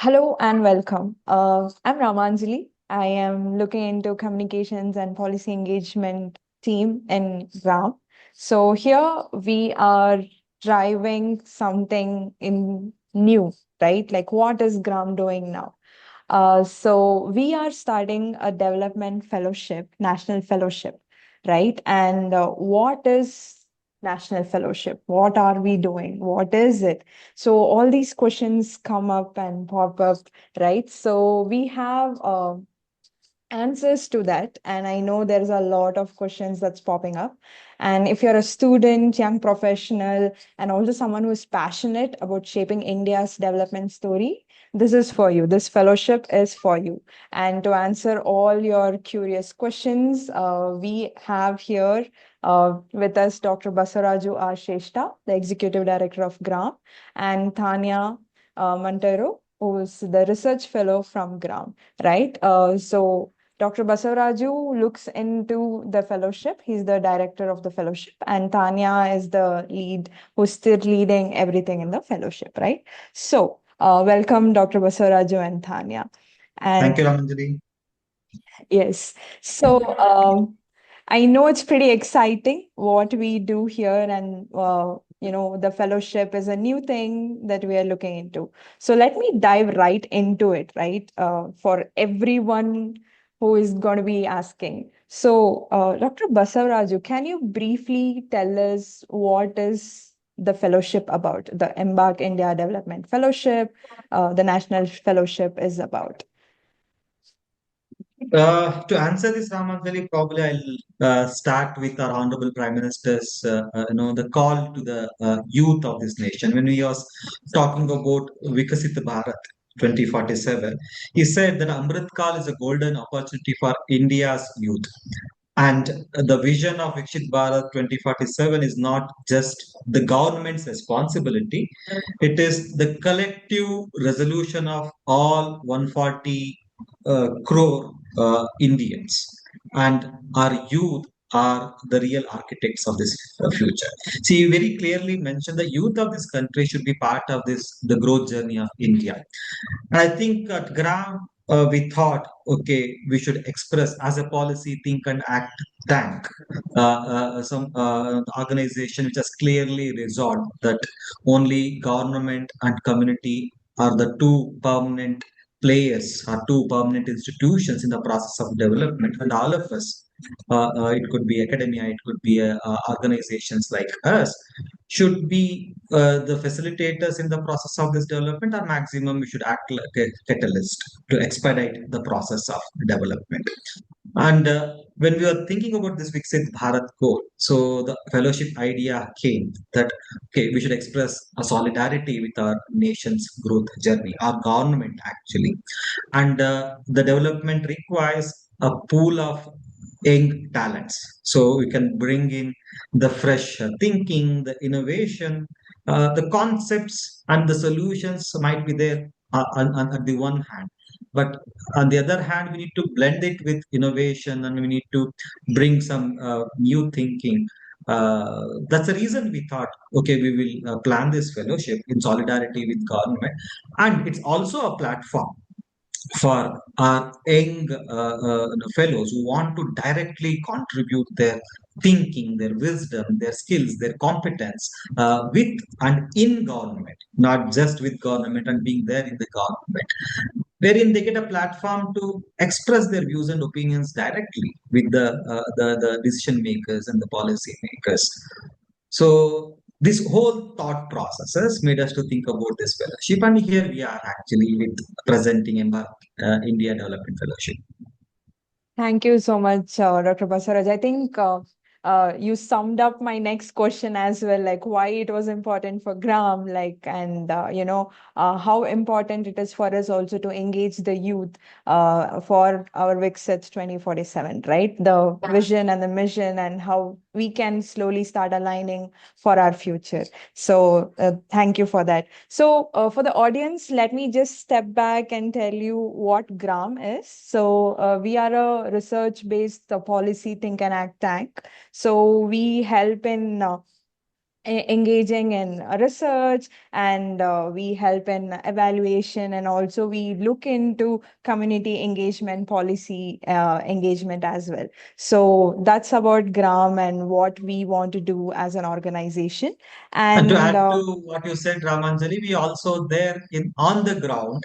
Hello and welcome. I'm Ramanjali. I am looking into communications and policy engagement team in GRAAM. So here we are driving something in new, right? Like what is GRAAM doing now? So we are starting a development fellowship, national fellowship, right? And what is national fellowship? What are we doing? What is it? So all these questions come up and pop up, right? So we have answers to that, and I know there's a lot of questions that's popping up. And if you're a student, young professional, and also someone who is passionate about shaping India's development story, this is for you. This fellowship is for you. And to answer all your curious questions, we have here with us Dr. Basavaraju R, the Executive Director of GRAAM, and Tanya Montero, who is the Research Fellow from GRAAM, right? So Dr. Basavaraju looks into the fellowship. He's the director of the fellowship, and Tanya is the lead who's still leading everything in the fellowship, right? So, welcome, Dr. Basavaraju and Tanya. Thank And you, Ramanjali. yes, so I know it's pretty exciting what we do here, and the fellowship is a new thing that we are looking into. So let me dive right into it, right? For everyone who is going to be asking. So, Dr. Basavaraju, can you briefly tell us what is the fellowship about? The Embark India Development Fellowship, the National Fellowship is about. To answer this, Ramanjali, probably I'll start with our Honorable Prime Minister's, the call to the youth of this nation. When he was talking about Vikasit Bharat 2047, he said that Amrit Kal is a golden opportunity for India's youth. And the vision of Viksit Bharat 2047 is not just the government's responsibility, it is the collective resolution of all 140 crore Indians. And our youth are the real architects of this future. See, you very clearly mentioned the youth of this country should be part of the growth journey of India. And I think at GRAAM, we thought, okay, we should express as a policy, think and act tank, some organization which has clearly resolved that only government and community are the two permanent players or two permanent institutions in the process of development. And all of us, it could be academia, it could be organizations like us, should be the facilitators in the process of this development, or maximum we should act like a catalyst to expedite the process of development. And when we were thinking about this Viksit Bharat goal, so the fellowship idea came that, okay, we should express a solidarity with our nation's growth journey, our government actually. And the development requires a pool of young talents. So we can bring in the fresh thinking, the innovation, the concepts and the solutions might be there on the one hand. But on the other hand, we need to blend it with innovation and we need to bring some new thinking. That's the reason we thought, okay, we will plan this fellowship in solidarity with government. And it's also a platform for our young fellows who want to directly contribute their thinking, their wisdom, their skills, their competence with and in government, not just with government and being there in the government, wherein they get a platform to express their views and opinions directly with the decision makers and the policy makers. So this whole thought processes made us to think about this fellowship, and here we are actually with presenting Embark India Development Fellowship. Thank you so much, Dr. Basaraj. I think you summed up my next question as well, like why it was important for GRAAM, like, and how important it is for us also to engage the youth for our Viksit 2047, right? The vision and the mission and how we can slowly start aligning for our future. So thank you for that. So for the audience, let me just step back and tell you what GRAAM is. So we are a research-based policy think and act tank. So we help in engaging in research, and we help in evaluation, and also we look into community engagement policy engagement as well. So that's about GRAAM and what we want to do as an organization. And to And add to what you said, Ramanjali, we also there in on the ground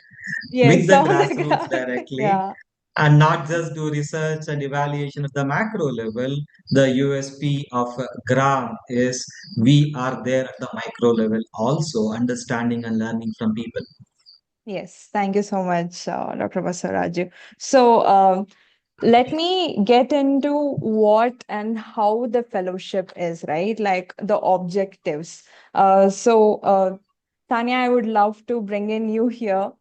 with yes, the on the grassroots ground. directly, Yeah. and not just do research and evaluation at the macro level. The USP of GRAM is we are there at the micro level also, understanding and learning from people. Yes, thank you so much, Dr. Basavaraju. So, let me get into what and how the fellowship is, right? Like the objectives. Tanya, I would love to bring in you here.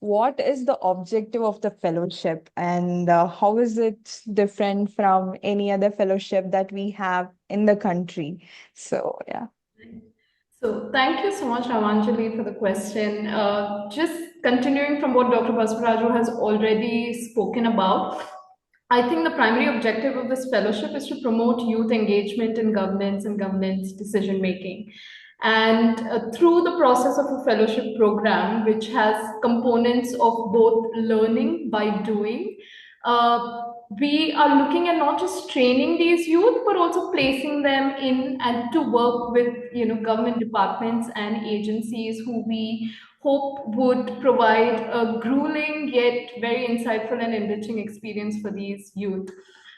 What is the objective of the fellowship, and how is it different from any other fellowship that we have in the country? So, yeah. So thank you so much, Ramanjali, for the question. Just continuing from what Dr. Basavaraju has already spoken about, I think the primary objective of this fellowship is to promote youth engagement in governance and governance decision making. And through the process of a fellowship program, which has components of both learning by doing, we are looking at not just training these youth, but also placing them in and to work with government departments and agencies who we hope would provide a grueling yet very insightful and enriching experience for these youth.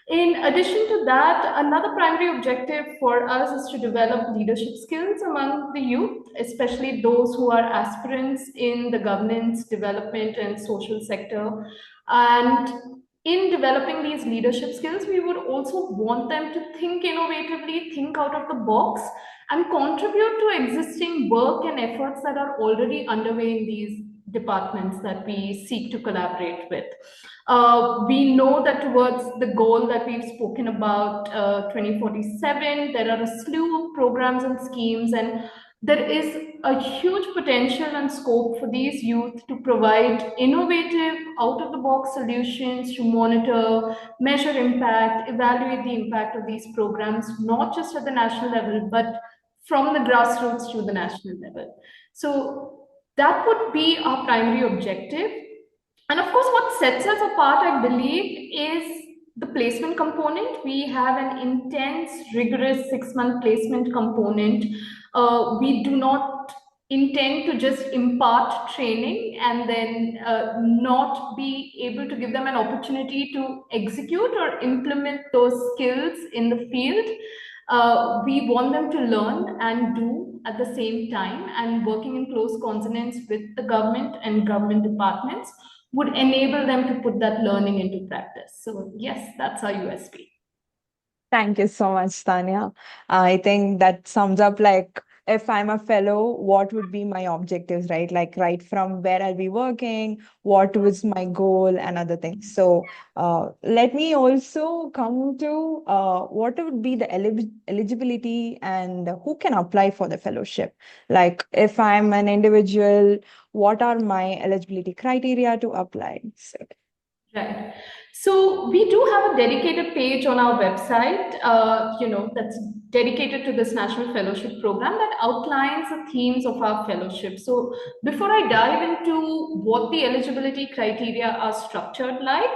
In addition to that, another primary objective for us is to develop leadership skills among the youth, especially those who are aspirants in the governance, development, and social sector. And in developing these leadership skills, we would also want them to think innovatively, think out of the box, and contribute to existing work and efforts that are already underway in these departments that we seek to collaborate with. We know that towards the goal that we've spoken about, 2047, there are a slew of programs and schemes, and there is a huge potential and scope for these youth to provide innovative, out of the box solutions to monitor, measure impact, evaluate the impact of these programs, not just at the national level, but from the grassroots to the national level. So that would be our primary objective. And of course, what sets us apart, I believe, is the placement component. We have an intense, rigorous 6-month placement component. We do not intend to just impart training and then not be able to give them an opportunity to execute or implement those skills in the field. We want them to learn and do at the same time, and working in close consonance with the government and government departments would enable them to put that learning into practice. So yes, that's our USP. Thank you so much, Tanya. I think that sums up like if I'm a fellow, what would be my objectives, right? Like right from where I'll be working, what was my goal, and other things. So let me also come to what would be the eligibility and who can apply for the fellowship. Like if I'm an individual, what are my eligibility criteria to apply? So, right. So we do have a dedicated page on our website, that's dedicated to this National Fellowship Program that outlines the themes of our fellowship. So before I dive into what the eligibility criteria are structured like,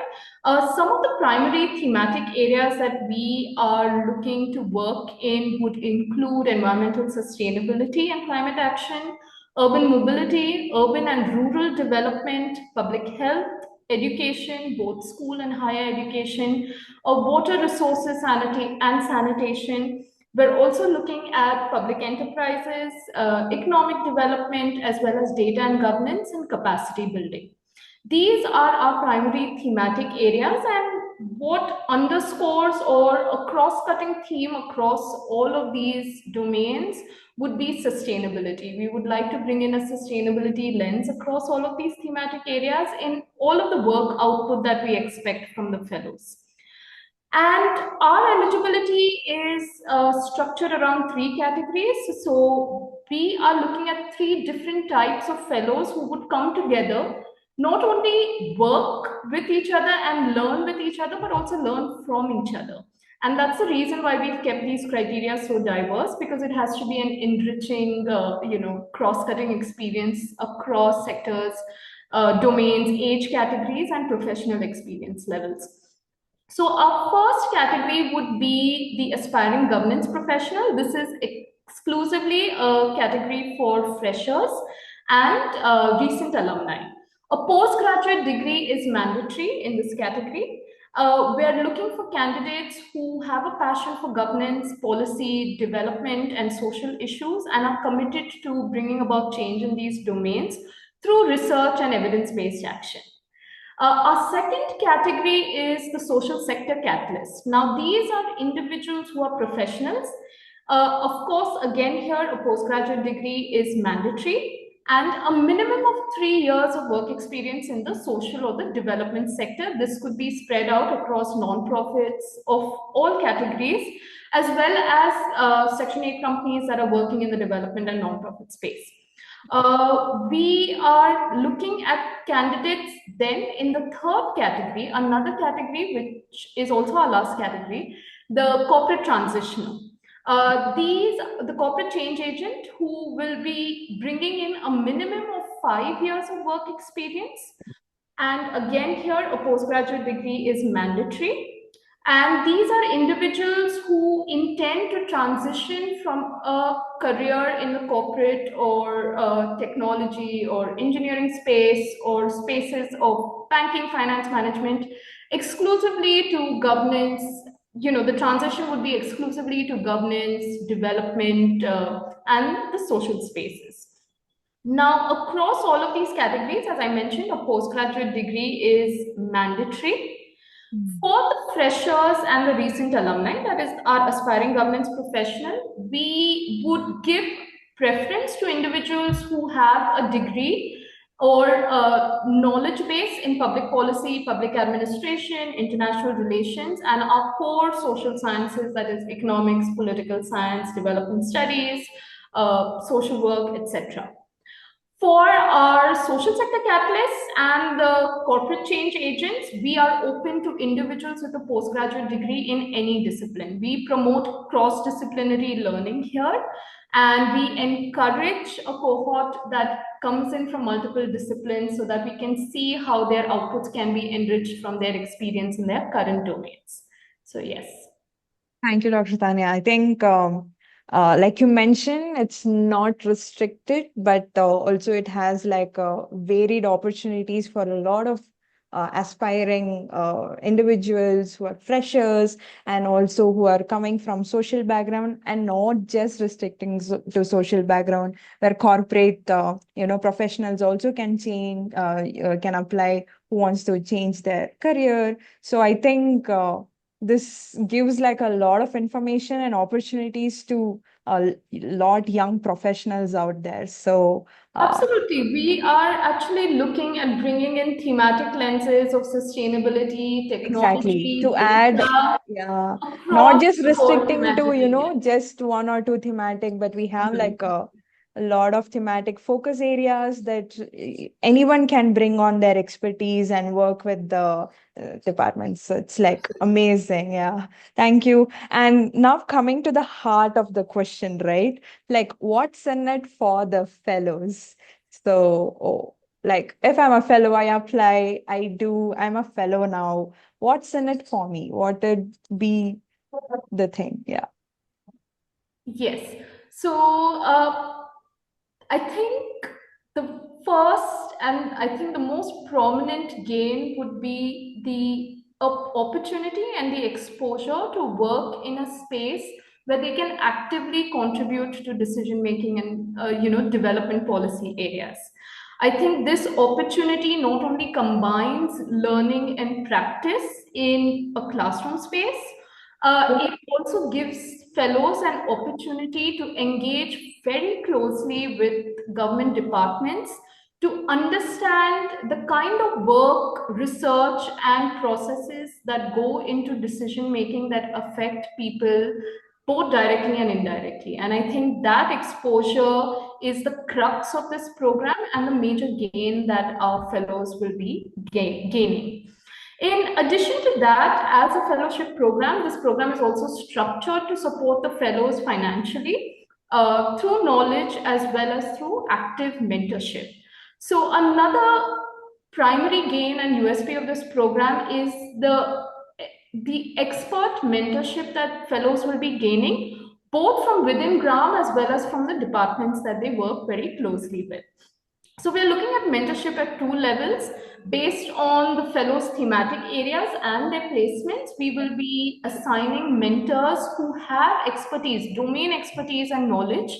some of the primary thematic areas that we are looking to work in would include environmental sustainability and climate action, urban mobility, urban and rural development, public health, education, both school and higher education, water resources and sanitation. We're also looking at public enterprises, economic development, as well as data and governance and capacity building. These are our primary thematic areas, and what underscores or a cross-cutting theme across all of these domains would be sustainability. We would like to bring in a sustainability lens across all of these thematic areas in all of the work output that we expect from the fellows. And our eligibility is structured around 3 categories. So we are looking at 3 different types of fellows who would come together, not only work with each other and learn with each other, but also learn from each other. And that's the reason why we've kept these criteria so diverse, because it has to be an enriching, cross-cutting experience across sectors, domains, age categories, and professional experience levels. So our first category would be the aspiring governance professional. This is exclusively a category for freshers and recent alumni. A postgraduate degree is mandatory in this category. We are looking for candidates who have a passion for governance, policy, development, and social issues, and are committed to bringing about change in these domains through research and evidence-based action. Our second category is the social sector catalyst. Now, these are individuals who are professionals. Of course, again here, a postgraduate degree is mandatory, and a minimum of 3 years of work experience in the social or the development sector. This could be spread out across non-profits of all categories, as well as Section 8 companies that are working in the development and non-profit space. We are looking at candidates then in the third category, another category which is also our last category, the corporate transitioner. The corporate change agent who will be bringing in a minimum of 5 years of work experience. And again here, a postgraduate degree is mandatory. And these are individuals who intend to transition from a career in the corporate or technology or engineering space or spaces of banking, finance management, exclusively to governance. The transition would be exclusively to governance, development, and the social spaces. Now, across all of these categories, as I mentioned, a postgraduate degree is mandatory. For the freshers and the recent alumni, that is our aspiring governance professional, we would give preference to individuals who have a degree or a knowledge base in public policy, public administration, international relations, and our core social sciences, that is economics, political science, development studies, social work, etc. For our social sector catalysts and the corporate change agents, we are open to individuals with a postgraduate degree in any discipline. We promote cross-disciplinary learning here, and we encourage a cohort that comes in from multiple disciplines so that we can see how their outputs can be enriched from their experience in their current domains. So yes. Thank you, Dr. Tanya. I think, like you mentioned, it's not restricted, but also it has like varied opportunities for a lot of aspiring individuals who are freshers and also who are coming from social background, and not just restricting to social background, where corporate, professionals also can change, can apply, who wants to change their career. So I think this gives like a lot of information and opportunities to a lot young professionals out there. So absolutely, we are actually looking at bringing in thematic lenses of sustainability, exactly, technology, to add, data yeah, not across just the core restricting to, thematic areas. just one or two thematic, but we have like a lot of thematic focus areas that anyone can bring on their expertise and work with the departments. So it's like amazing. Yeah. Thank you. And now coming to the heart of the question, right? Like, what's in it for the fellows? So, like, if I'm a fellow, I apply, I'm a fellow now. What's in it for me? What would be the thing? Yeah. Yes. So I think the first and I think the most prominent gain would be the opportunity and the exposure to work in a space where they can actively contribute to decision making and development policy areas. I think this opportunity not only combines learning and practice in a classroom space, it also gives fellows an opportunity to engage very closely with government departments to understand the kind of work, research, and processes that go into decision making that affect people both directly and indirectly. And I think that exposure is the crux of this program and the major gain that our fellows will be gaining. In addition to that, as a fellowship program, this program is also structured to support the fellows financially through knowledge as well as through active mentorship. So another primary gain and USP of this program is the expert mentorship that fellows will be gaining, both from within GRAAM as well as from the departments that they work very closely with. So we're looking at mentorship at two levels. Based on the fellows' thematic areas and their placements, we will be assigning mentors who have expertise, domain expertise and knowledge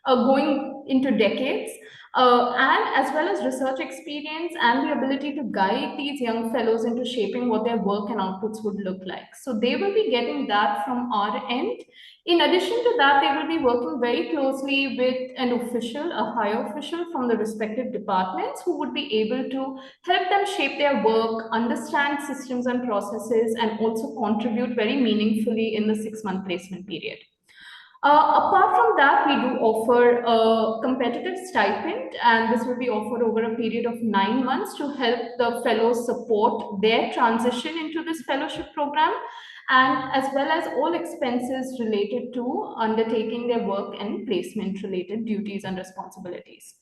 going into decades, and as well as research experience and the ability to guide these young fellows into shaping what their work and outputs would look like. So they will be getting that from our end. In addition to that, they will be working very closely with an official, a higher official from the respective departments who would be able to help them shape their work, understand systems and processes, and also contribute very meaningfully in the 6-month placement period. Apart from that, we do offer a competitive stipend, and this will be offered over a period of 9 months to help the fellows support their transition into this fellowship program, and as well as all expenses related to undertaking their work and placement related duties and responsibilities.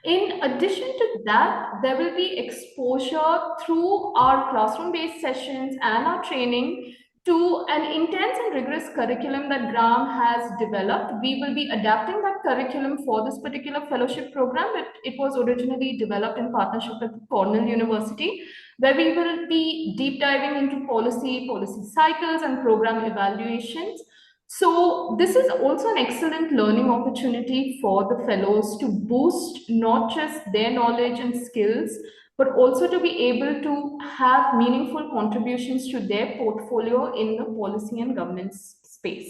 In addition to that, there will be exposure through our classroom-based sessions and our training to an intense and rigorous curriculum that GRAAM has developed. We will be adapting that curriculum for this particular fellowship program. It was originally developed in partnership with Cornell University, where we will be deep diving into policy cycles, and program evaluations. So this is also an excellent learning opportunity for the fellows to boost not just their knowledge and skills, but also to be able to have meaningful contributions to their portfolio in the policy and governance space.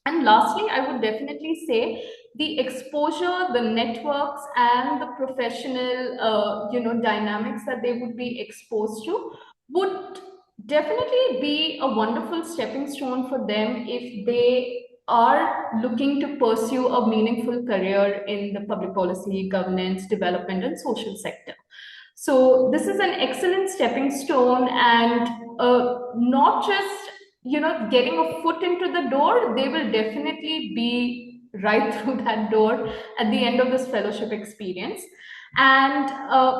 And lastly, I would definitely say the exposure, the networks, and the professional, dynamics that they would be exposed to would definitely be a wonderful stepping stone for them if they are looking to pursue a meaningful career in the public policy, governance, development, and social sector. So this is an excellent stepping stone, and not just getting a foot into the door, they will definitely be right through that door at the end of this fellowship experience. And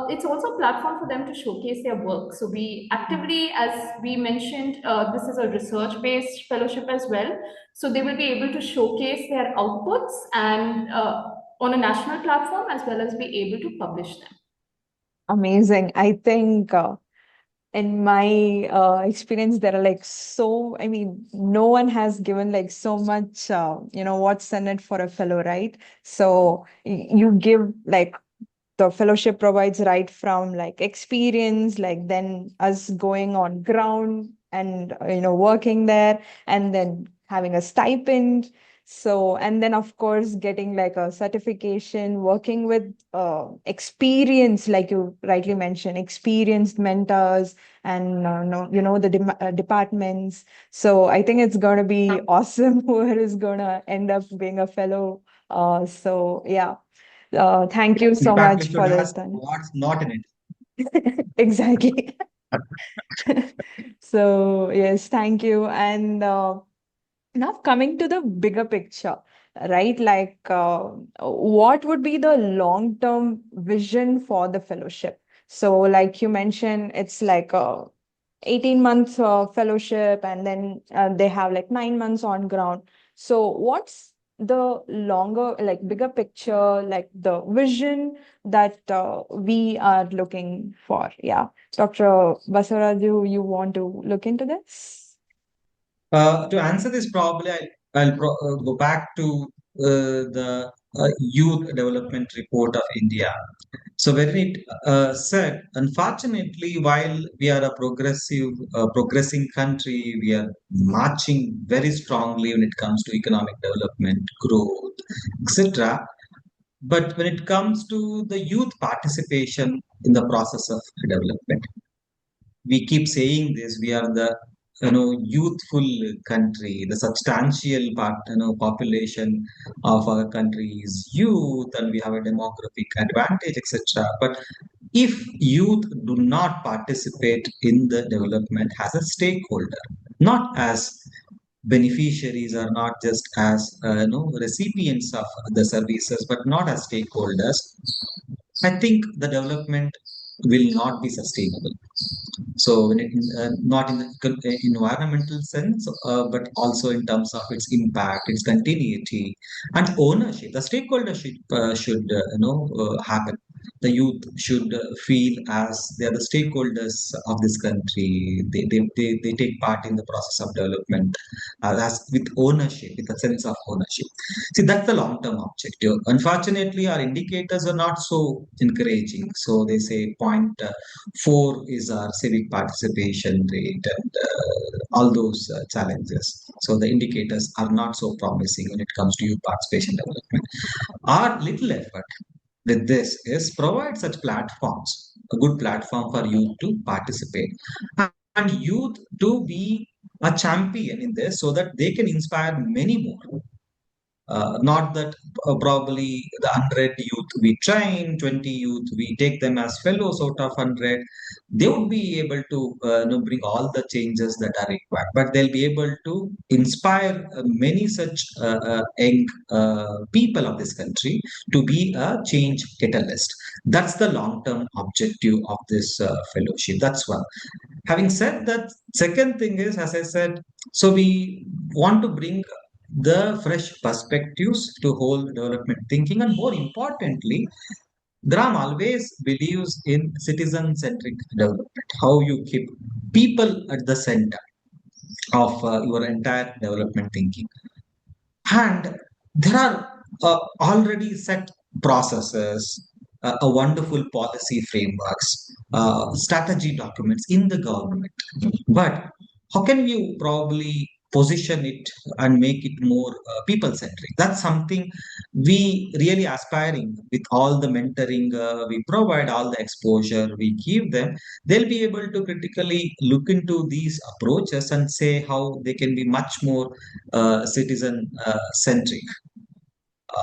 it's also a platform for them to showcase their work. So we actively, as we mentioned, this is a research-based fellowship as well. So they will be able to showcase their outputs and on a national platform, as well as be able to publish them. Amazing. I think in my experience, there are like I mean, no one has given like so much, what's in it for a fellow, right? So you give like the fellowship provides right from like experience, like then us going on ground and working there, and then having a stipend. So, and then of course getting like a certification, working with experience, like you rightly mentioned, experienced mentors and the departments. So I think it's gonna be awesome whoever is gonna end up being a fellow. So yeah. Thank you In so fact, we much should for this, ask Tanya. what's not in it. Exactly. So, yes, thank you. And now coming to the bigger picture, right? Like, what would be the long-term vision for the fellowship? So, like you mentioned, it's like a 18 months fellowship, and then they have like 9 months on ground. So what's the longer, like bigger picture, like the vision that we are looking for? Yeah. Dr. Basavaraju, you want to look into this? To answer this, probably I'll go back to the Youth Development Report of India. So when it said, unfortunately, while we are a progressing country, we are marching very strongly when it comes to economic development, growth, etc. But when it comes to the youth participation in the process of development, we keep saying this, we are the youthful country, the substantial part population of our country is youth, and we have a demographic advantage, etc. But if youth do not participate in the development as a stakeholder, not as beneficiaries or not just as recipients of the services, but not as stakeholders, I think the development will not be sustainable. So, not in the environmental sense, but also in terms of its impact, its continuity, and ownership. The stakeholdership should, happen. The youth should feel as they are the stakeholders of this country. They take part in the process of development as with ownership, with a sense of ownership. See, that's the long-term objective. Unfortunately, our indicators are not so encouraging. So they say point 4 is our civic participation rate and all those challenges. So the indicators are not so promising when it comes to youth participation development. Our little effort with this is provide such platforms, a good platform for youth to participate and youth to be a champion in this so that they can inspire many more. Not that probably the 100 youth we train, 20 youth we take them as fellows out of 100. They would be able to bring all the changes that are required, but they'll be able to inspire many such young people of this country to be a change catalyst. That's the long term objective of this fellowship. That's one. Having said that, second thing is, as I said, so we want to bring the fresh perspectives to whole development thinking, and more importantly, GRAAM always believes in citizen-centric development, how you keep people at the center of your entire development thinking. And there are already set processes, a wonderful policy frameworks, strategy documents in the government. But how can you probably position it and make it more people centric? That's something we really aspiring with all the mentoring we provide, all the exposure we give them. They'll be able to critically look into these approaches and say how they can be much more citizen centric,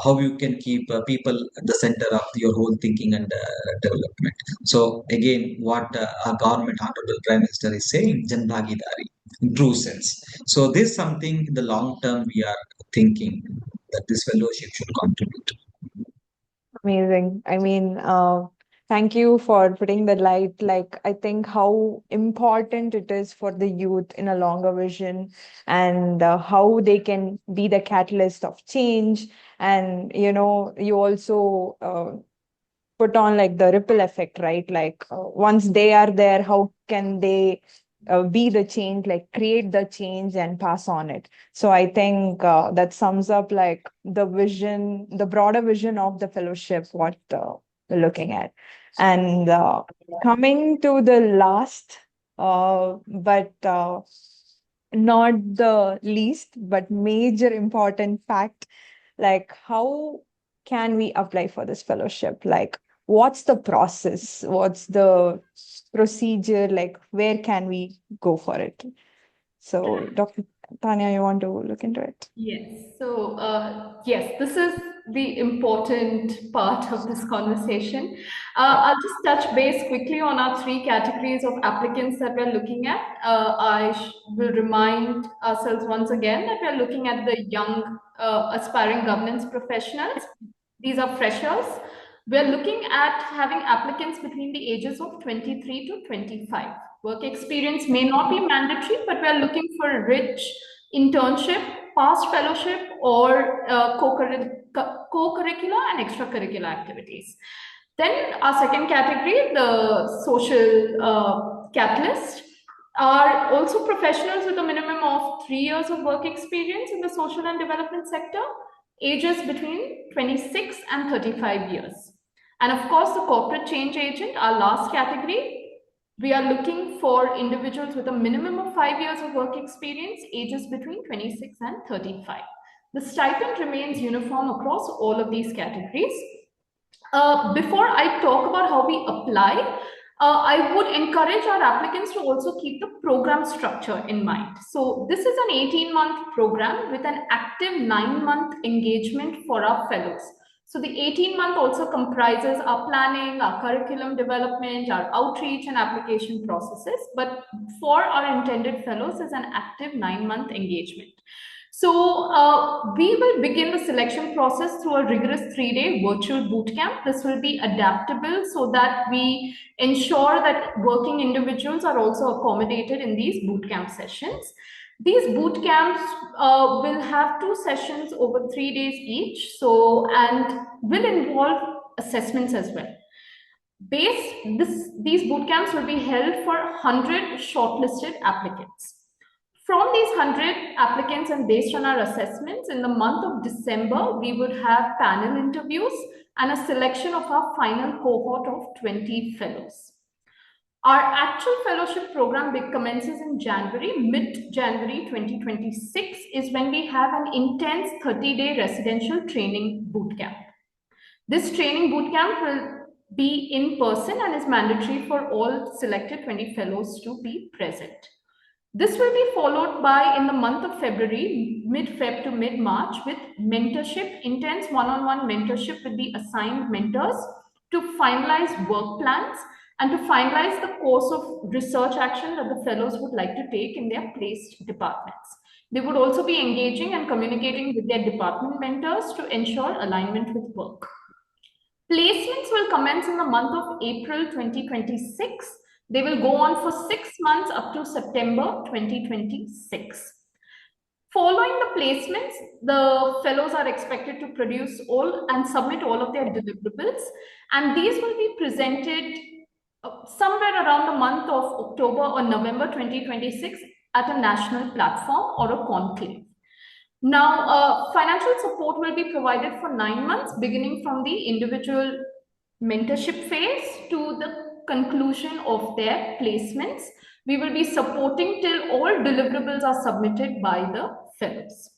how you can keep people at the center of your whole thinking and development. So again, what our government honorable prime minister is saying, jan bhagidari in true sense. So this is something in the long term we are thinking that this fellowship should contribute. Amazing. I mean, thank you for putting the light. Like, I think how important it is for the youth in a longer vision and how they can be the catalyst of change. And, you also put on like the ripple effect, right? Like, once they are there, how can they be the change, like create the change and pass on it? So I think that sums up like the vision, the broader vision of the fellowship, what we're looking at. And coming to the last, but not the least, but major important fact, like how can we apply for this fellowship? Like, what's the process? What's the procedure? Like, where can we go for it? So, Dr. Tanya, you want to look into it? Yes. So, yes, this is the important part of this conversation. I'll just touch base quickly on our three categories of applicants that we're looking at. Will remind ourselves once again that we're looking at the young aspiring governance professionals. These are freshers. We're looking at having applicants between the ages of 23 to 25. Work experience may not be mandatory, but we're looking for a rich internship, past fellowship, or co-curricular and extracurricular activities. Then our second category, the social catalyst, are also professionals with a minimum of 3 years of work experience in the social and development sector, ages between 26 and 35 years. And of course, the corporate change agent, our last category, we are looking for individuals with a minimum of 5 years of work experience, ages between 26 and 35. The stipend remains uniform across all of these categories. Before I talk about how we apply, I would encourage our applicants to also keep the program structure in mind. So this is an 18-month program with an active 9-month engagement for our fellows. So the 18-month also comprises our planning, our curriculum development, our outreach and application processes. But for our intended fellows is an active 9-month engagement. So we will begin the selection process through a rigorous 3-day virtual bootcamp. This will be adaptable so that we ensure that working individuals are also accommodated in these bootcamp sessions. These boot camps will have 2 sessions over 3 days each, and will involve assessments as well. These boot camps will be held for 100 shortlisted applicants. From these 100 applicants and based on our assessments, in the month of December, we would have panel interviews and a selection of our final cohort of 20 fellows. Our actual fellowship program commences in mid-January 2026 is when we have an intense 30-day residential training bootcamp. This training bootcamp will be in person and is mandatory for all selected 20 fellows to be present. This will be followed by, in the month of February, mid-Feb to mid-March, with mentorship, intense one-on-one mentorship with the assigned mentors to finalize work plans and to finalize the course of research action that the fellows would like to take in their placed departments. They would also be engaging and communicating with their department mentors to ensure alignment with work. Placements will commence in the month of April 2026. They will go on for 6 months up to September 2026. Following the placements, the fellows are expected to produce and submit all of their deliverables, and these will be presented somewhere around the month of October or November 2026 at a national platform or a conclave. Now, financial support will be provided for 9 months, beginning from the individual mentorship phase to the conclusion of their placements. We will be supporting till all deliverables are submitted by the fellows.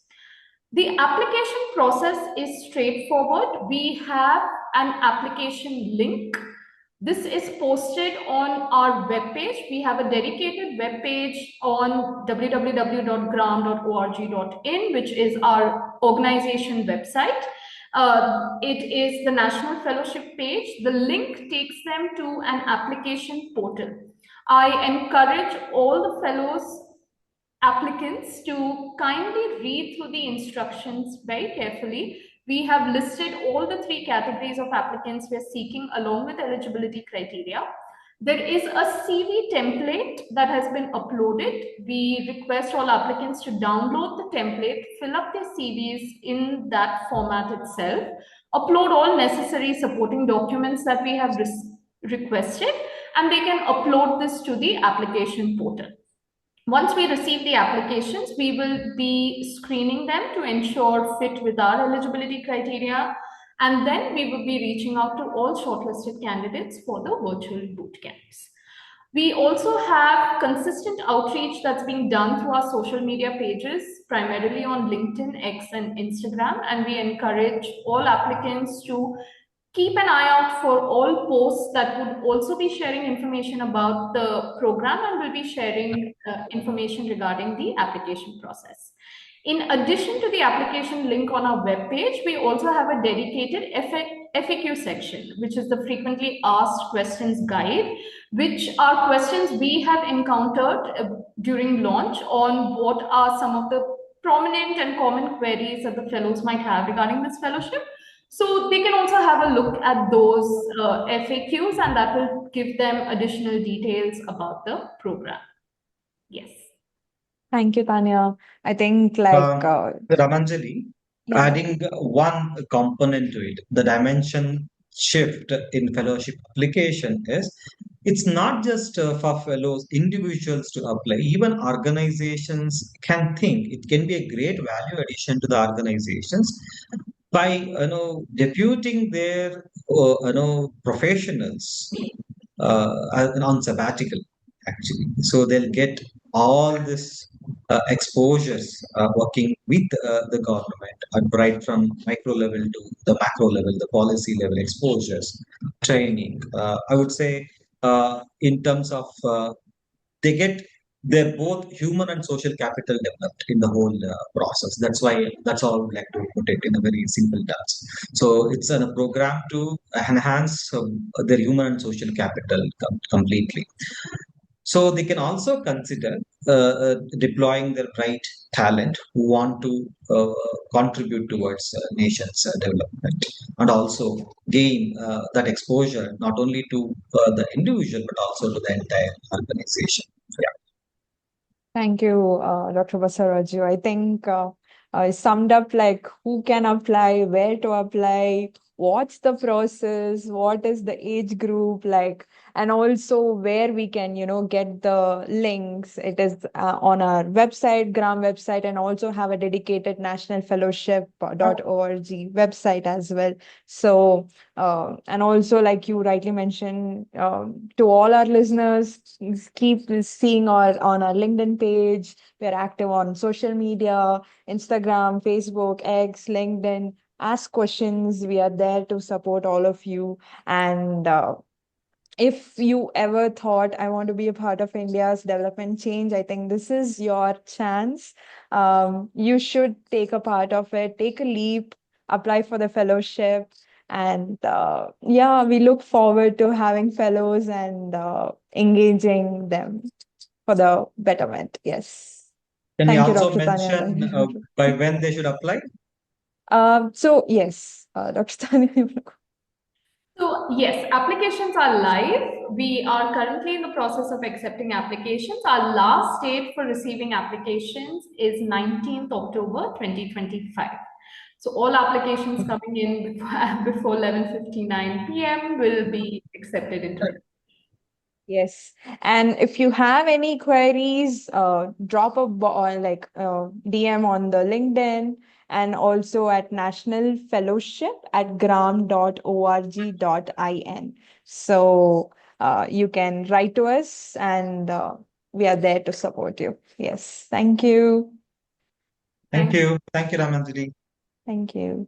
The application process is straightforward. We have an application link. This is posted on our webpage. We have a dedicated webpage on www.graam.org.in, which is our organization website. It is the National Fellowship page. The link takes them to an application portal. I encourage all the fellows applicants to kindly read through the instructions very carefully. We have listed all the 3 categories of applicants we are seeking along with eligibility criteria. There is a CV template that has been uploaded. We request all applicants to download the template, fill up their CVs in that format itself, upload all necessary supporting documents that we have requested, and they can upload this to the application portal. Once we receive the applications, we will be screening them to ensure fit with our eligibility criteria, and then we will be reaching out to all shortlisted candidates for the virtual boot camps. We also have consistent outreach that's being done through our social media pages, primarily on LinkedIn, X, and Instagram, and we encourage all applicants to keep an eye out for all posts that would also be sharing information about the program and will be sharing information regarding the application process. In addition to the application link on our webpage, we also have a dedicated FAQ section, which is the frequently asked questions guide, which are questions we have encountered during launch on what are some of the prominent and common queries that the fellows might have regarding this fellowship. So they can also have a look at those FAQs, and that will give them additional details about the program. Yes. Thank you, Tanya. I think Ramanjali, yeah. adding one component to it, the dimension shift in fellowship application is it's not just for fellows, individuals to apply. Even organizations can think it can be a great value addition to the organizations by deputing their professionals on sabbatical actually, so they'll get all this exposures working with the government, right from micro level to the macro level, the policy level exposures, training. I would say in terms of they get they're both human and social capital developed in the whole process. That's why that's how I would like to put it in a very simple terms. So it's a program to enhance their human and social capital completely. So they can also consider deploying the right talent who want to contribute towards nation's development and also gain that exposure not only to the individual but also to the entire organization. Yeah. Thank you, Dr. Basaraju. I think I summed up like who can apply, where to apply, what's the process, what is the age group like, and also where we can, get the links. It is on our website, GRAAM website, and also have a dedicated National Fellowship.org website as well. So, and also, like you rightly mentioned, to all our listeners, keep seeing our on our LinkedIn page. We're active on social media, Instagram, Facebook, X, LinkedIn. Ask questions. We are there to support all of you. And if you ever thought I want to be a part of India's development change, I think this is your chance. You should take a part of it, take a leap, apply for the fellowship. And yeah, we look forward to having fellows and engaging them for the betterment. Yes. Can you Thank you, also Dr. Tanya. Thank mention you. by when they should apply? So yes, Dr. Tanya. So yes, applications are live. We are currently in the process of accepting applications. Our last date for receiving applications is 19th October 2025. So all applications coming in before 11:59 p.m. will be accepted into it. Yes. And if you have any queries, drop a DM on the LinkedIn and also at National Fellowship at gram.org.in. So you can write to us and we are there to support you. Yes. Thank you. Thank you. Thank you, Ramanjali. Thank you.